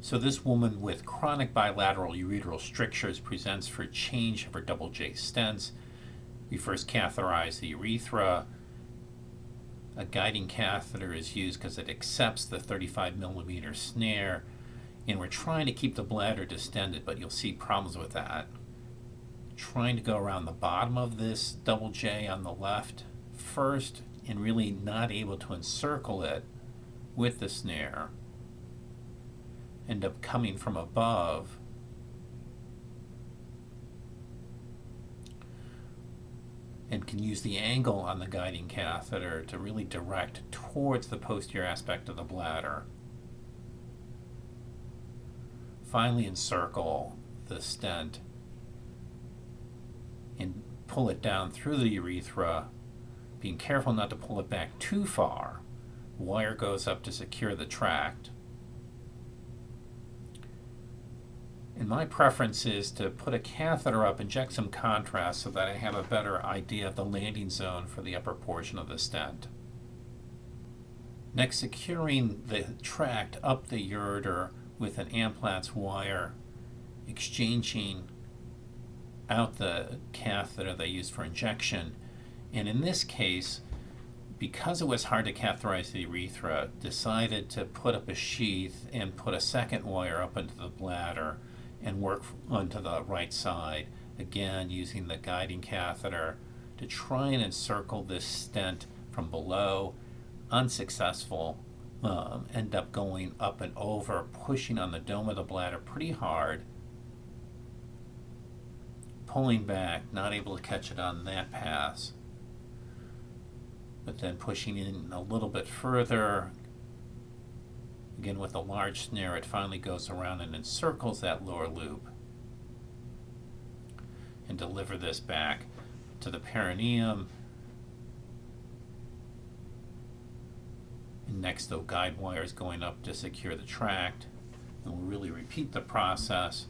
So this woman with chronic bilateral ureteral strictures presents for change of her double J stents. We first catheterize the urethra. A guiding catheter is used because it accepts the 35 millimeter snare, and we're trying to keep the bladder distended, but you'll see problems with that. Trying to go around the bottom of this double J on the left first, and really not able to encircle it with the snare. End up coming from above. And can use the angle on the guiding catheter to really direct towards the posterior aspect of the bladder. Finally encircle the stent and pull it down through the urethra, being careful not to pull it back too far. Wire goes up to secure the tract. And my preference is to put a catheter up, inject some contrast so that I have a better idea of the landing zone for the upper portion of the stent. Next, securing the tract up the ureter with an Amplatz wire, exchanging out the catheter they used for injection. And in this case, because it was hard to catheterize the urethra, decided to put up a sheath and put a second wire up into the bladder and work onto the right side, again using the guiding catheter to try and encircle this stent from below. Unsuccessful. End up going up and over, pushing on the dome of the bladder pretty hard, pulling back, not able to catch it on that pass, but then pushing in a little bit further. Again, with a large snare, it finally goes around and encircles that lower loop and deliver this back to the perineum. And next, the guide wire is going up to secure the tract. And we'll really repeat the process,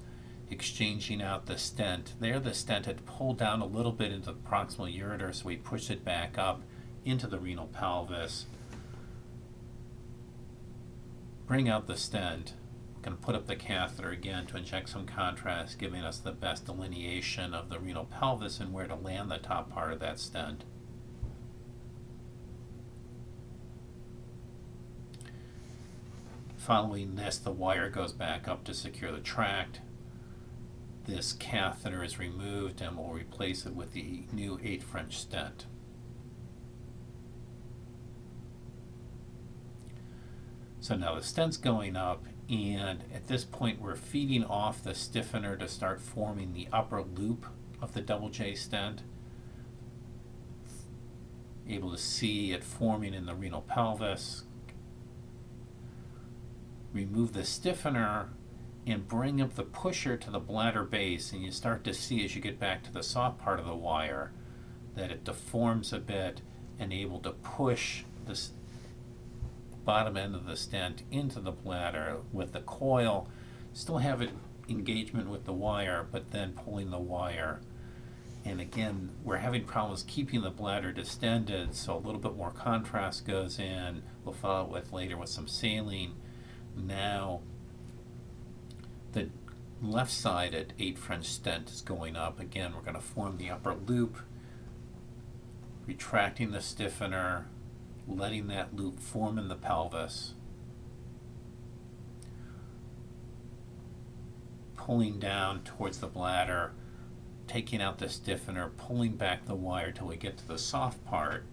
exchanging out the stent. There, the stent had pulled down a little bit into the proximal ureter, so we push it back up into the renal pelvis. Bring out the stent. I'm going to put up the catheter again to inject some contrast, giving us the best delineation of the renal pelvis and where to land the top part of that stent. Following this, the wire goes back up to secure the tract. This catheter is removed and we'll replace it with the new 8 French stent. So now the stent's going up, and at this point we're feeding off the stiffener to start forming the upper loop of the double J stent. Able to see it forming in the renal pelvis. Remove the stiffener and bring up the pusher to the bladder base, and you start to see as you get back to the soft part of the wire that it deforms a bit and able to push this bottom end of the stent into the bladder with the coil. Still have it engagement with the wire, but then pulling the wire. And again, we're having problems keeping the bladder distended, so a little bit more contrast goes in. We'll follow it with later with some saline. Now the left-sided 8 French stent is going up. Again, we're going to form the upper loop, retracting the stiffener, letting that loop form in the pelvis, pulling down towards the bladder, taking out the stiffener, pulling back the wire till we get to the soft part.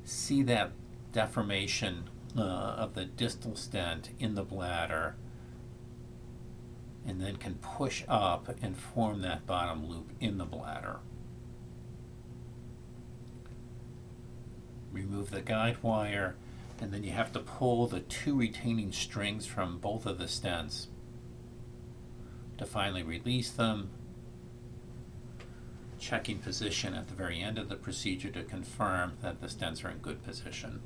See that deformation of the distal stent in the bladder, and then can push up and form that bottom loop in the bladder. Remove the guide wire, and then you have to pull the 2 retaining strings from both of the stents to finally release them. Checking position at the very end of the procedure to confirm that the stents are in good position.